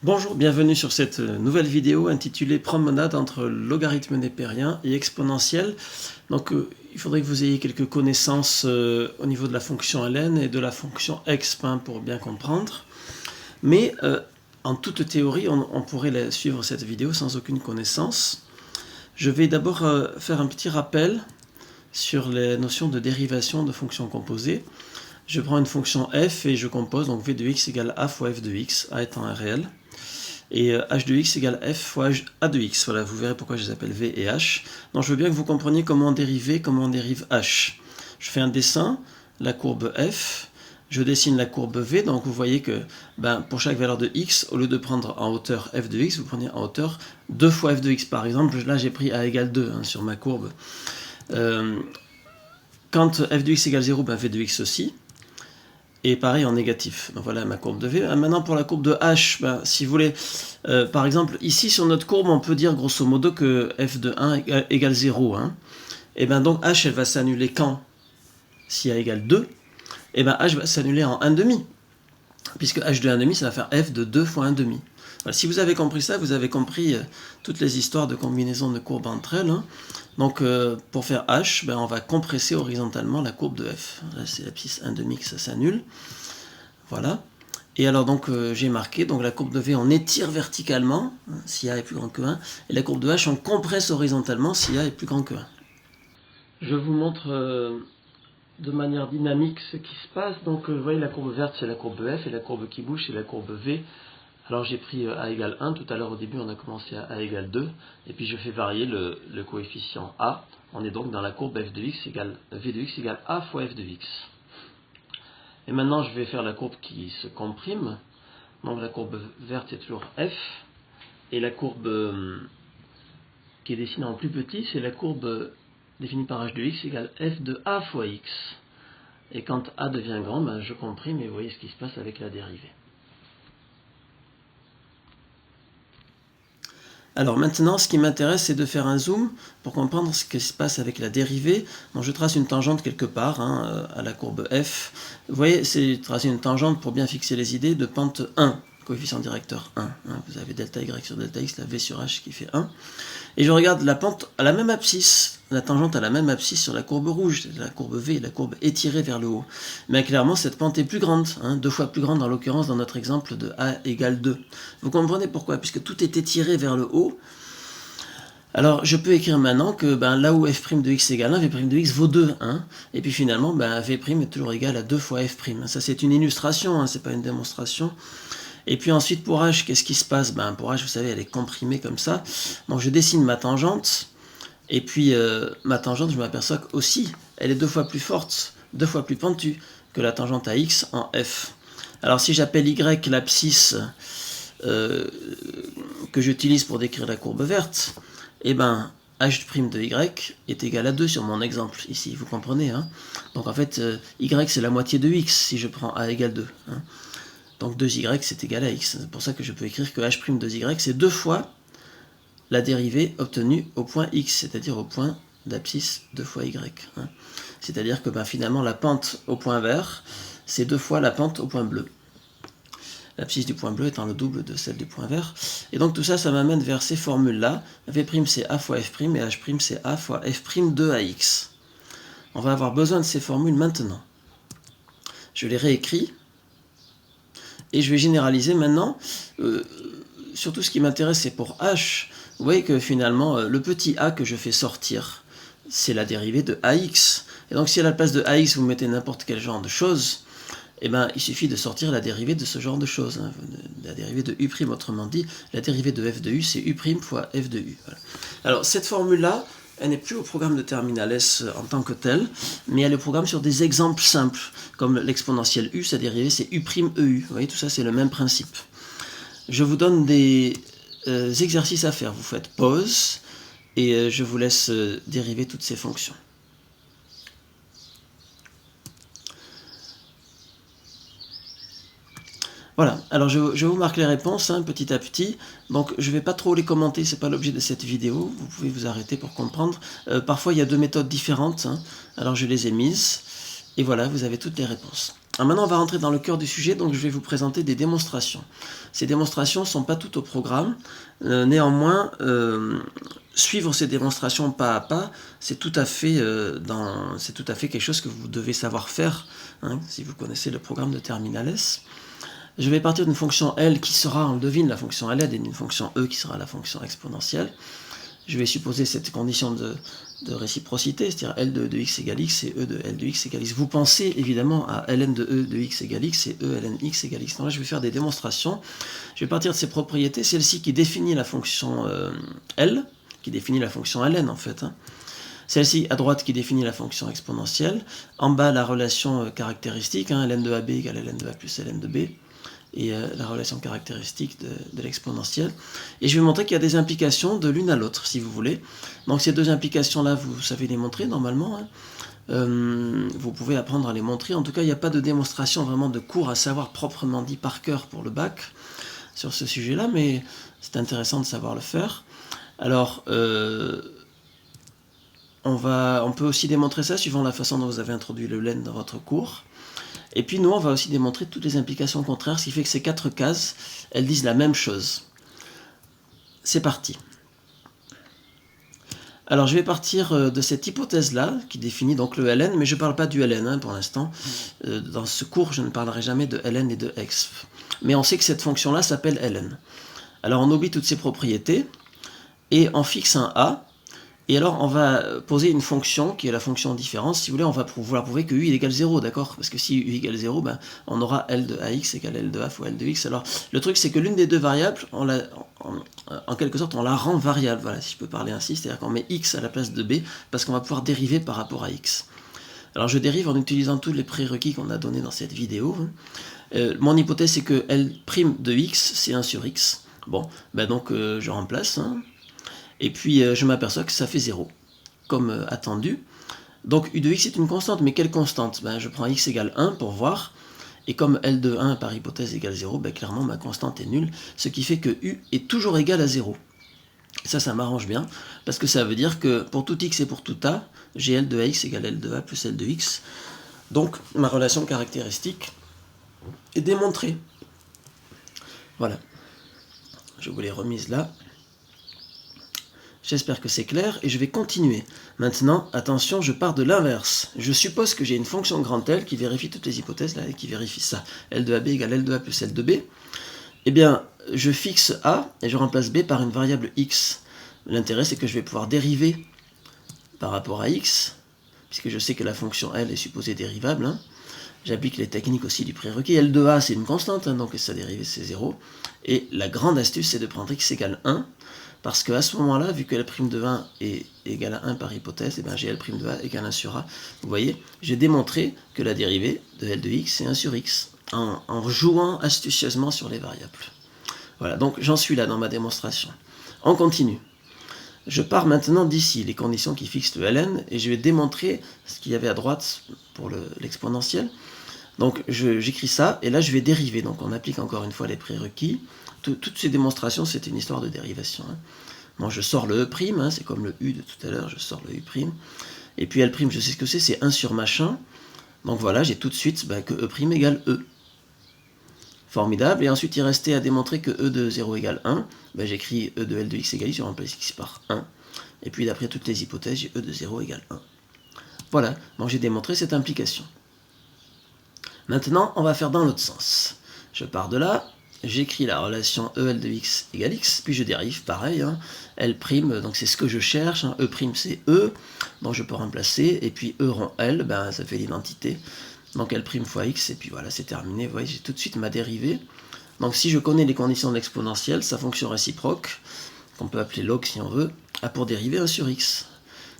Bonjour, bienvenue sur cette nouvelle vidéo intitulée Promenade entre logarithme népérien et exponentielle. Donc il faudrait que vous ayez quelques connaissances au niveau de la fonction ln et de la fonction exp pour bien comprendre. Mais en toute théorie, on pourrait suivre cette vidéo sans aucune connaissance. Je vais d'abord faire un petit rappel sur les notions de dérivation de fonctions composées. Je prends une fonction f et je compose, donc v de x égale a fois f de x, a étant un réel. Et h de x égale f fois a de x. Voilà, vous verrez pourquoi je les appelle v et h. Donc je veux bien que vous compreniez comment dériver, comment on dérive h. Je fais un dessin, la courbe f, je dessine la courbe v, donc vous voyez que pour chaque valeur de x, au lieu de prendre en hauteur f de x, vous prenez en hauteur 2 fois f de x. Par exemple, là j'ai pris a égale 2 sur ma courbe. Quand f de x égale 0, v de x aussi. Et pareil en négatif. Donc voilà ma courbe de V. Maintenant pour la courbe de H, si vous voulez, par exemple, ici sur notre courbe, on peut dire grosso modo que f de 1 égale 0. Et donc H, elle va s'annuler quand? Si A égale 2, et H va s'annuler en 1,5. Puisque H de 1,5, ça va faire f de 2 fois 1,5. Voilà, si vous avez compris ça, vous avez compris toutes les histoires de combinaison de courbes entre elles. Donc pour faire h, on va compresser horizontalement la courbe de f. Là c'est l'abscisse 1,5 que ça s'annule. Voilà. Et alors donc j'ai marqué, donc la courbe de v on étire verticalement, si a est plus grand que 1, et la courbe de h on compresse horizontalement si a est plus grand que 1. Je vous montre de manière dynamique ce qui se passe. Donc vous voyez la courbe verte c'est la courbe f, et la courbe qui bouge c'est la courbe v. Alors j'ai pris a égale 1, tout à l'heure au début on a commencé à a égale 2, et puis je fais varier le coefficient a. On est donc dans la courbe f de x égale v de x égale a fois f de x. Et maintenant je vais faire la courbe qui se comprime. Donc la courbe verte c'est toujours f, et la courbe qui est dessinée en plus petit c'est la courbe définie par h de x égale f de a fois x. Et quand a devient grand, je comprime et vous voyez ce qui se passe avec la dérivée. Alors maintenant, ce qui m'intéresse, c'est de faire un zoom pour comprendre ce qui se passe avec la dérivée. Donc je trace une tangente quelque part à la courbe f. Vous voyez, c'est tracer une tangente pour bien fixer les idées de pente 1, coefficient directeur 1. Vous avez delta y sur delta x, la v sur h qui fait 1. Et je regarde la pente à la même abscisse, la tangente à la même abscisse sur la courbe rouge, la courbe v, la courbe étirée vers le haut. Mais clairement, cette pente est plus grande, 2 fois plus grande en l'occurrence dans notre exemple de a égale 2. Vous comprenez pourquoi? Puisque tout est étiré vers le haut. Alors, je peux écrire maintenant que là où f' de x égale 1, v' de x vaut 2. Et puis finalement, v' est toujours égal à 2 fois f'. Ça, c'est une illustration, c'est pas une démonstration. Et puis ensuite, pour h, qu'est-ce qui se passe? Pour h, vous savez, elle est comprimée comme ça. Donc, je dessine ma tangente. Et puis, ma tangente, je m'aperçois aussi, elle est 2 fois plus forte, 2 fois plus pentue que la tangente à x en f. Alors, si j'appelle y l'abscisse que j'utilise pour décrire la courbe verte, h' de y est égal à 2 sur mon exemple ici, vous comprenez. Donc en fait, y c'est la moitié de x si je prends a égale 2. Donc 2y c'est égal à x. C'est pour ça que je peux écrire que h' de y c'est 2 fois la dérivée obtenue au point x, c'est-à-dire au point d'abscisse 2 fois y. C'est-à-dire que finalement la pente au point vert, c'est 2 fois la pente au point bleu. L'abscisse du point bleu étant le double de celle du point vert. Et donc tout ça, ça m'amène vers ces formules-là. V' c'est a fois f' et h' c'est a fois f' de ax. On va avoir besoin de ces formules maintenant. Je les réécris. Et je vais généraliser maintenant. Surtout ce qui m'intéresse, c'est pour h. Vous voyez que finalement, le petit a que je fais sortir, c'est la dérivée de ax. Et donc si à la place de ax, vous mettez n'importe quel genre de chose, il suffit de sortir la dérivée de ce genre de choses. La dérivée de u', autrement dit, la dérivée de f de u, c'est u' fois f de u. Voilà. Alors cette formule-là, elle n'est plus au programme de terminal S en tant que tel, mais elle est au programme sur des exemples simples, comme l'exponentielle u, sa dérivée c'est u', EU. Vous voyez, tout ça c'est le même principe. Je vous donne des exercices à faire. Vous faites pause, et je vous laisse dériver toutes ces fonctions. Voilà, alors je vous marque les réponses petit à petit, donc je ne vais pas trop les commenter, ce n'est pas l'objet de cette vidéo, vous pouvez vous arrêter pour comprendre. Parfois il y a deux méthodes différentes, alors je les ai mises, et voilà, vous avez toutes les réponses. Alors maintenant, on va rentrer dans le cœur du sujet, donc je vais vous présenter des démonstrations. Ces démonstrations ne sont pas toutes au programme. Néanmoins, suivre ces démonstrations pas à pas, c'est tout à fait quelque chose que vous devez savoir faire, hein, si vous connaissez le programme de Terminal S. Je vais partir d'une fonction L qui sera, on le devine, la fonction L, et d'une fonction E qui sera la fonction exponentielle. Je vais supposer cette condition de réciprocité, c'est-à-dire L de x égale x et E de L de x égale x. Vous pensez évidemment à Ln de E de x égale x et E ln x égale x. Donc là, je vais faire des démonstrations. Je vais partir de ces propriétés, celle-ci qui définit la fonction L, qui définit la fonction Ln en fait. Hein. Celle-ci à droite qui définit la fonction exponentielle. En bas, la relation caractéristique, hein, Ln de AB égale Ln de A plus Ln de B. Et la relation caractéristique de l'exponentielle. Et je vais montrer qu'il y a des implications de l'une à l'autre, si vous voulez. Donc ces deux implications-là, vous savez les montrer normalement. Hein. Vous pouvez apprendre à les montrer. En tout cas, il n'y a pas de démonstration vraiment de cours à savoir proprement dit par cœur pour le bac sur ce sujet-là, mais c'est intéressant de savoir le faire. Alors, on peut aussi démontrer ça suivant la façon dont vous avez introduit le len dans votre cours. Et puis nous, on va aussi démontrer toutes les implications contraires, ce qui fait que ces 4 cases, elles disent la même chose. C'est parti. Alors je vais partir de cette hypothèse-là, qui définit donc le Ln, mais je ne parle pas du Ln hein, pour l'instant. Dans ce cours, je ne parlerai jamais de Ln et de exp. Mais on sait que cette fonction-là s'appelle Ln. Alors on oublie toutes ces propriétés, et on fixe un A. Et alors, on va poser une fonction qui est la fonction différence. Si vous voulez, on va vouloir prouver que u il égale 0, d'accord? Parce que si u égale 0, ben, on aura L de AX égale L de A fois L de X. Alors, le truc, c'est que l'une des deux variables, en quelque sorte, on la rend variable. Voilà, si je peux parler ainsi, c'est-à-dire qu'on met X à la place de B, parce qu'on va pouvoir dériver par rapport à X. Alors, je dérive en utilisant tous les prérequis qu'on a donnés dans cette vidéo. Mon hypothèse, c'est que L' de X, c'est 1 sur X. Bon, ben donc, je remplace, hein. Et puis je m'aperçois que ça fait 0, comme attendu. Donc u de x est une constante, mais quelle constante? Ben, je prends x égale 1 pour voir, et comme L de 1 par hypothèse égale 0, ben, clairement ma constante est nulle, ce qui fait que u est toujours égal à 0. Et ça m'arrange bien, parce que ça veut dire que pour tout x et pour tout a, j'ai L de ax égale L de a plus L de x. Donc ma relation caractéristique est démontrée. Voilà. Je vous l'ai remise là. J'espère que c'est clair et je vais continuer. Maintenant, attention, je pars de l'inverse. Je suppose que j'ai une fonction grand L qui vérifie toutes les hypothèses là et qui vérifie ça. L de AB égale L de A plus L de B. Eh bien, je fixe A et je remplace B par une variable x. L'intérêt, c'est que je vais pouvoir dériver par rapport à x, puisque je sais que la fonction L est supposée dérivable. Hein. J'applique les techniques aussi du prérequis. L de A, c'est une constante, hein, donc sa dérivée, c'est 0. Et la grande astuce, c'est de prendre x égale 1. Parce qu'à ce moment-là, vu que L' de 1 est égal à 1 par hypothèse, et bien j'ai L' de A égale 1 sur A. Vous voyez, j'ai démontré que la dérivée de L de x est 1 sur x, en jouant astucieusement sur les variables. Voilà, donc j'en suis là dans ma démonstration. On continue. Je pars maintenant d'ici, les conditions qui fixent le Ln, et je vais démontrer ce qu'il y avait à droite pour l'exponentielle. Donc j'écris ça, et là je vais dériver. Donc on applique encore une fois les prérequis. Toutes ces démonstrations, c'est une histoire de dérivation. Hein. Bon, je sors le E', hein, c'est comme le U de tout à l'heure, je sors le U'. Et puis L', je sais ce que c'est 1 sur machin. Donc voilà, j'ai tout de suite que E' égale E. Formidable. Et ensuite, il restait à démontrer que E de 0 égale 1. J'écris E de L de x égale x, je remplace x par 1. Et puis d'après toutes les hypothèses, j'ai E de 0 égale 1. Voilà, donc j'ai démontré cette implication. Maintenant, on va faire dans l'autre sens. Je pars de là. J'écris la relation EL de x égale x, puis je dérive, pareil, hein, L', donc c'est ce que je cherche, hein, E' c'est E, donc je peux remplacer, et puis E rond L, ben, ça fait l'identité, donc L' fois x, et puis voilà, c'est terminé, vous voyez, j'ai tout de suite ma dérivée. Donc si je connais les conditions de l'exponentielle, sa fonction réciproque, qu'on peut appeler log si on veut, a pour dériver 1 sur x.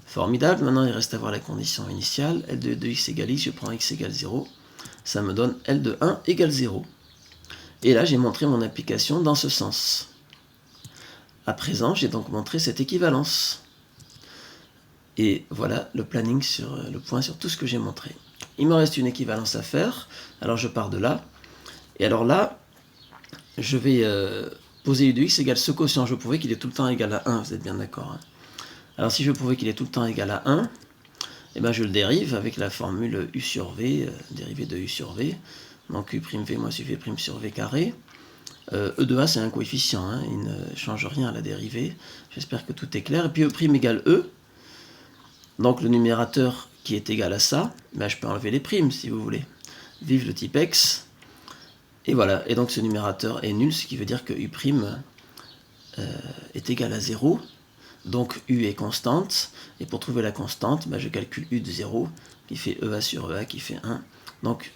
Formidable, maintenant il reste à voir la condition initiale, L de x égale x, je prends x égale 0, ça me donne L de 1 égale 0. Et là, j'ai montré mon application dans ce sens. À présent, j'ai donc montré cette équivalence. Et voilà le planning sur le point sur tout ce que j'ai montré. Il me reste une équivalence à faire. Alors, je pars de là. Et alors là, je vais poser u de x égale ce quotient. Je veux prouver qu'il est tout le temps égal à 1. Vous êtes bien d'accord, hein. Alors, si je veux prouver qu'il est tout le temps égal à 1, et ben je le dérive avec la formule U sur V, dérivée de U sur V. Donc U' V moins UV' sur V carré. E de A, c'est un coefficient, hein, il ne change rien à la dérivée. J'espère que tout est clair. Et puis E' égale E. Donc le numérateur qui est égal à ça, ben, je peux enlever les primes si vous voulez. Vive le type X. Et voilà. Et donc ce numérateur est nul, ce qui veut dire que U' est égal à 0. Donc U est constante. Et pour trouver la constante, ben, je calcule U de 0, qui fait EA sur EA, qui fait 1. Donc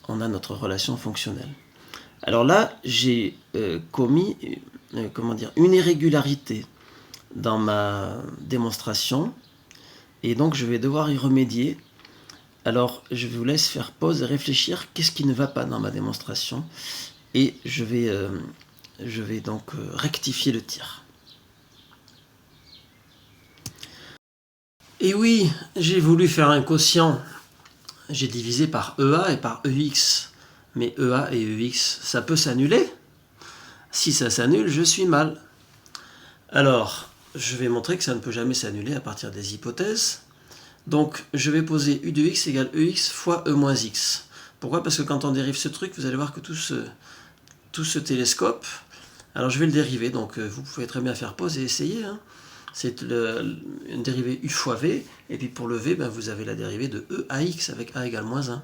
on a notre relation fonctionnelle. Alors là, j'ai commis une irrégularité dans ma démonstration, et donc je vais devoir y remédier. Alors je vous laisse faire pause et réfléchir qu'est-ce qui ne va pas dans ma démonstration, et je vais donc rectifier le tir. Et oui, j'ai voulu faire un quotient, j'ai divisé par EA et par EX. Mais EA et EX, ça peut s'annuler? Si ça s'annule, je suis mal. Alors, je vais montrer que ça ne peut jamais s'annuler à partir des hypothèses. Donc, je vais poser U de x égale EX fois E moins x. Pourquoi? Parce que quand on dérive ce truc, vous allez voir que tout ce télescope, alors je vais le dériver, donc vous pouvez très bien faire pause et essayer. Hein. C'est une dérivée U fois V, et puis pour le V, ben, vous avez la dérivée de E à x avec A égale moins 1.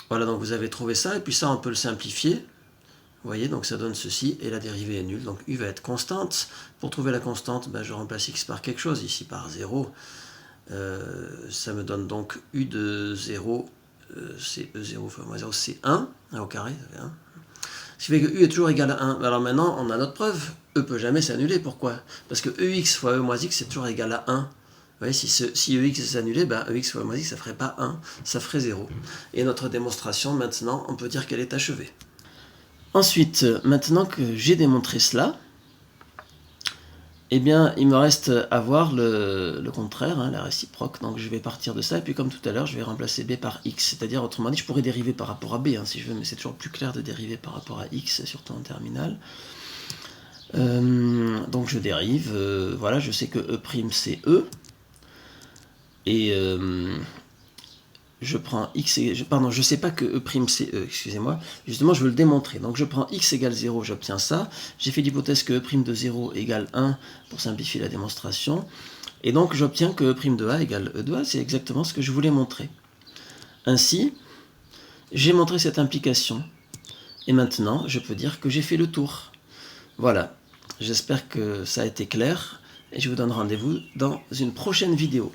Voilà, donc vous avez trouvé ça, et puis ça, on peut le simplifier. Vous voyez, donc ça donne ceci, et la dérivée est nulle. Donc U va être constante. Pour trouver la constante, ben, je remplace x par quelque chose, ici par 0. Ça me donne donc U de 0, c'est E0 fois moins 0, c'est 1, 1 au carré, ça fait 1. Ce qui fait que U est toujours égal à 1. Alors maintenant, on a notre preuve. E ne peut jamais s'annuler. Pourquoi? Parce que EX fois E moins x, c'est toujours égal à 1. Vous voyez, si EX s'annulait, ben EX fois moins x, ça ne ferait pas 1, ça ferait 0. Et notre démonstration, maintenant, on peut dire qu'elle est achevée. Ensuite, maintenant que j'ai démontré cela, eh bien, il me reste à voir le contraire, hein, la réciproque. Donc je vais partir de ça, et puis comme tout à l'heure, je vais remplacer b par x. C'est-à-dire, autrement dit, je pourrais dériver par rapport à b, hein, si je veux, mais c'est toujours plus clair de dériver par rapport à x, surtout en terminale. Donc je dérive, voilà, je sais que E' c'est E, et je prends x, pardon, je sais pas que E' c'est E, excusez-moi, justement je veux le démontrer, donc je prends x égale 0, j'obtiens ça, j'ai fait l'hypothèse que E' de 0 égale 1 pour simplifier la démonstration, et donc j'obtiens que E' de A égale E de A, c'est exactement ce que je voulais montrer. Ainsi, j'ai montré cette implication, et maintenant je peux dire que j'ai fait le tour. Voilà, j'espère que ça a été clair, et je vous donne rendez-vous dans une prochaine vidéo.